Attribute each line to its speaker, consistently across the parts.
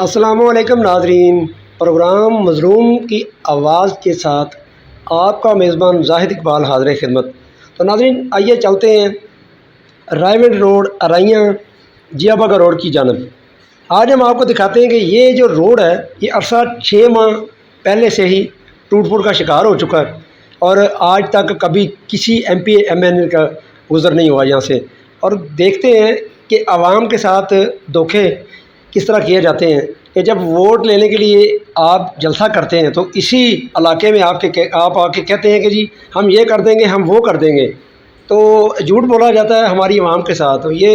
Speaker 1: السلام علیکم ناظرین، پروگرام مظلوم کی آواز کے ساتھ آپ کا میزبان زاہد اقبال حاضر خدمت۔ تو ناظرین آئیے چلتے ہیں رائے ونڈ روڈ ارائیاں جیا بگا روڈ کی جانب۔ آج ہم آپ کو دکھاتے ہیں کہ یہ جو روڈ ہے یہ عرصہ 6 ماہ پہلے سے ہی ٹوٹ پھوٹ کا شکار ہو چکا ہے اور آج تک کبھی کسی ایم پی ایم این اے کا گزر نہیں ہوا یہاں سے۔ اور دیکھتے ہیں کہ عوام کے ساتھ دھوکے کس طرح کیے جاتے ہیں کہ جب ووٹ لینے کے لیے آپ جلسہ کرتے ہیں تو اسی علاقے میں آپ آ کے کہتے ہیں کہ جی ہم یہ کر دیں گے، ہم وہ کر دیں گے، تو جھوٹ بولا جاتا ہے ہماری عوام کے ساتھ۔ یہ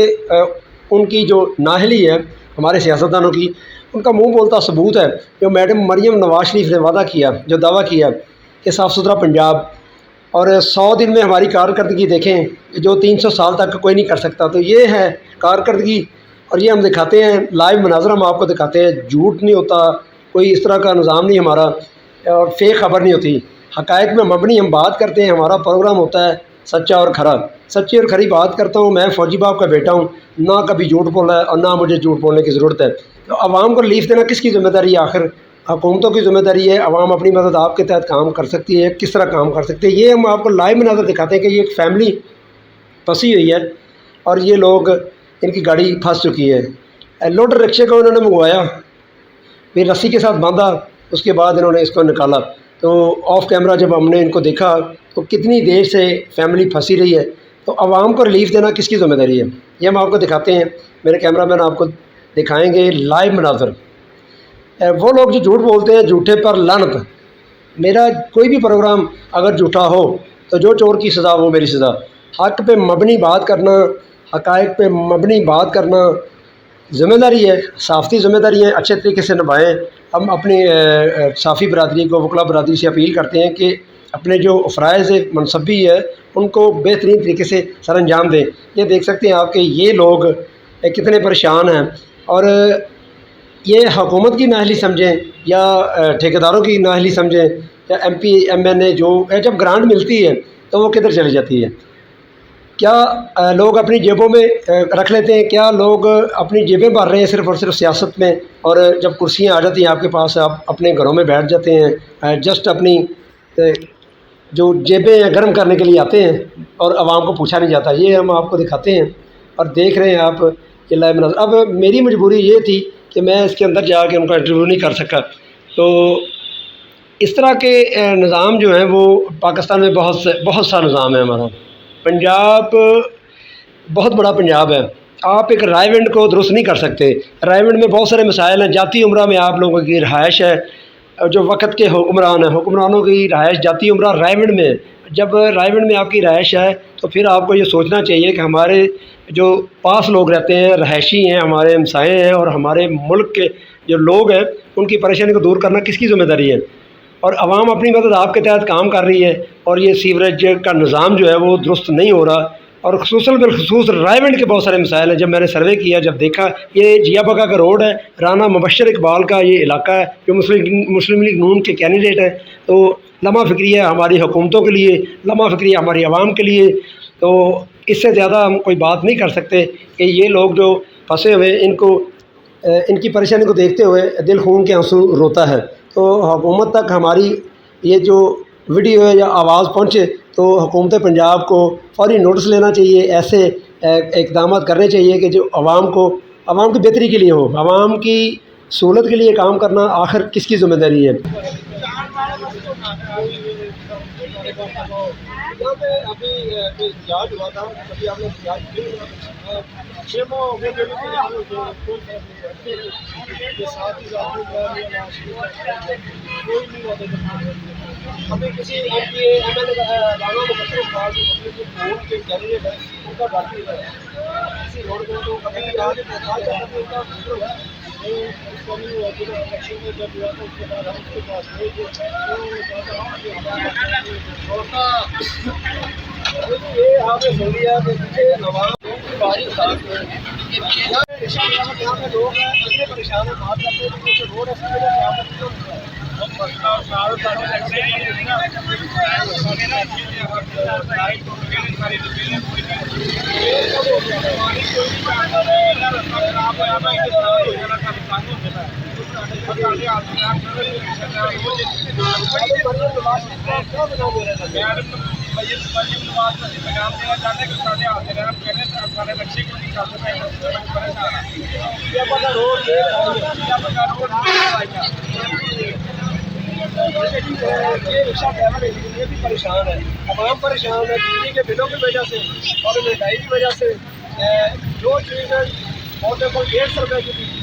Speaker 1: ان کی جو نااہلی ہے ہمارے سیاستدانوں کی، ان کا منہ بولتا ثبوت ہے۔ جو میڈم مریم نواز شریف نے وعدہ کیا، جو دعویٰ کیا کہ صاف ستھرا پنجاب، اور 100 دن میں ہماری کارکردگی دیکھیں جو 300 سال تک کوئی نہیں کر سکتا، تو یہ ہے کارکردگی۔ اور یہ ہم دکھاتے ہیں لائیو مناظر، ہم آپ کو دکھاتے ہیں، جھوٹ نہیں ہوتا، کوئی اس طرح کا نظام نہیں ہمارا، اور فیک خبر نہیں ہوتی، حقائق میں مبنی ہم بات کرتے ہیں۔ ہمارا پروگرام ہوتا ہے سچا اور کھرا، سچی اور کھری بات کرتا ہوں۔ میں فوجی باپ کا بیٹا ہوں، نہ کبھی جھوٹ بولا ہے اور نہ مجھے جھوٹ بولنے کی ضرورت ہے۔ تو عوام کو ریلیف دینا کس کی ذمہ داری ہے؟ آخر حکومتوں کی ذمہ داری ہے۔ عوام اپنی مدد آپ کے تحت کام کر سکتی ہے، کس طرح کام کر سکتے ہیں یہ ہم آپ کو لائیو مناظر دکھاتے ہیں کہ یہ ایک فیملی پھنسی ہوئی ہے اور یہ لوگ، ان کی گاڑی پھنس چکی ہے۔ لوڈر رکشے کو انہوں نے منگوایا، پھر رسی کے ساتھ باندھا، اس کے بعد انہوں نے اس کو نکالا۔ تو آف کیمرہ جب ہم نے ان کو دیکھا تو کتنی دیر سے فیملی پھنسی رہی ہے۔ تو عوام کو ریلیف دینا کس کی ذمہ داری ہے؟ یہ ہم آپ کو دکھاتے ہیں، میرے کیمرہ مین آپ کو دکھائیں گے لائیو مناظر۔ وہ لوگ جو جھوٹ بولتے ہیں، جھوٹے پر لعنت۔ میرا کوئی بھی پروگرام اگر جھوٹا ہو تو جو چور کی سزا وہ میری سزا۔ حق پہ مبنی بات کرنا، حقائق پہ مبنی بات کرنا ذمہ داری ہے، صحافتی ذمہ داری ہے، اچھے طریقے سے نبھائیں۔ ہم اپنی صحافی برادری کو، وکلا برادری سے اپیل کرتے ہیں کہ اپنے جو فرائض منصبی ہے ان کو بہترین طریقے سے سر انجام دیں۔ یہ دیکھ سکتے ہیں آپ کہ یہ لوگ کتنے پریشان ہیں، اور یہ حکومت کی نااہلی سمجھیں یا ٹھیکیداروں کی نااہلی سمجھیں یا ایم پی ایم این اے، جو جب گرانٹ ملتی ہے تو وہ کدھر چلی جاتی ہے؟ کیا لوگ اپنی جیبوں میں رکھ لیتے ہیں؟ کیا لوگ اپنی جیبیں بھر رہے ہیں صرف اور صرف سیاست میں؟ اور جب کرسیاں آ جاتی ہیں آپ کے پاس، آپ اپنے گھروں میں بیٹھ جاتے ہیں، جسٹ اپنی جو جیبیں گرم کرنے کے لیے آتے ہیں اور عوام کو پوچھا نہیں جاتا۔ یہ ہم آپ کو دکھاتے ہیں اور دیکھ رہے ہیں آپ یہ لائیو مناظر۔ اب میری مجبوری یہ تھی کہ میں اس کے اندر جا کے ان کا انٹرویو نہیں کر سکا۔ تو اس طرح کے نظام جو ہیں وہ پاکستان میں بہت سا نظام ہے ہمارا۔ پنجاب بہت بڑا پنجاب ہے، آپ ایک رائے ونڈ کو درست نہیں کر سکتے۔ رائے ونڈ میں بہت سارے مسائل ہیں، جاتی عمرہ میں آپ لوگوں کی رہائش ہے، جو وقت کے حکمران ہیں، حکمرانوں کی رہائش جاتی عمرہ رائے ونڈ میں ہے۔ جب رائے ونڈ میں آپ کی رہائش ہے تو پھر آپ کو یہ سوچنا چاہیے کہ ہمارے جو پاس لوگ رہتے ہیں، رہائشی ہیں، ہمارے ہمسائے ہیں، اور ہمارے ملک کے جو لوگ ہیں ان کی پریشانی کو دور کرنا کس کی ذمہ داری ہے؟ اور عوام اپنی مدد آپ کے تحت کام کر رہی ہے، اور یہ سیوریج کا نظام جو ہے وہ درست نہیں ہو رہا، اور خصوصاً بالخصوص رائے ونڈ کے بہت سارے مسائل ہیں۔ جب میں نے سروے کیا، جب دیکھا، یہ جیا بگا کا روڈ ہے، رانا مبشر اقبال کا یہ علاقہ ہے جو مسلم لیگ نون کے کینڈیڈیٹ ہیں، تو لمحہ فکری ہے ہماری حکومتوں کے لیے، لمحہ فکری ہے ہماری عوام کے لیے۔ تو اس سے زیادہ ہم کوئی بات نہیں کر سکتے کہ یہ لوگ جو پھنسے ہوئے، ان کی پریشانی کو دیکھتے ہوئے دل خون کے آنسو روتا ہے۔ تو حکومت تک ہماری یہ جو ویڈیو ہے یا آواز پہنچے تو حکومت پنجاب کو فوری نوٹس لینا چاہیے، ایسے اقدامات کرنے چاہیے کہ جو عوام کی بہتری کے لیے ہو، عوام کی سہولت کے لیے کام کرنا آخر کس کی ذمہ داری ہے؟
Speaker 2: ابھی کسی M P M L A کا رانا مبشر اقبال جو مسلم کے کینڈیڈیٹ ہے ان کا باقی ہے کسی روڈ کو تو کبھی آج پہنچا جاتا ہے ان کا اس کو نہیں ہوا کہ الیکشن میں جب ہوا تو اس کے بعد ہم اس کے پاس گئے تھے تو یہ آپ نے سن لیا کہ نواز یہاں پہ لوگ ہیں اتنے پریشان ہیں، بات کرتے ہیں کہ روڈ ہے یہ رکشہ ڈرائیور یہ بھی پریشان ہے، عوام پریشان ہے بجلی کے بلوں کی وجہ سے اور مہنگائی کی وجہ سے۔ جو چیز ہے اور کو 150 روپے کی تھی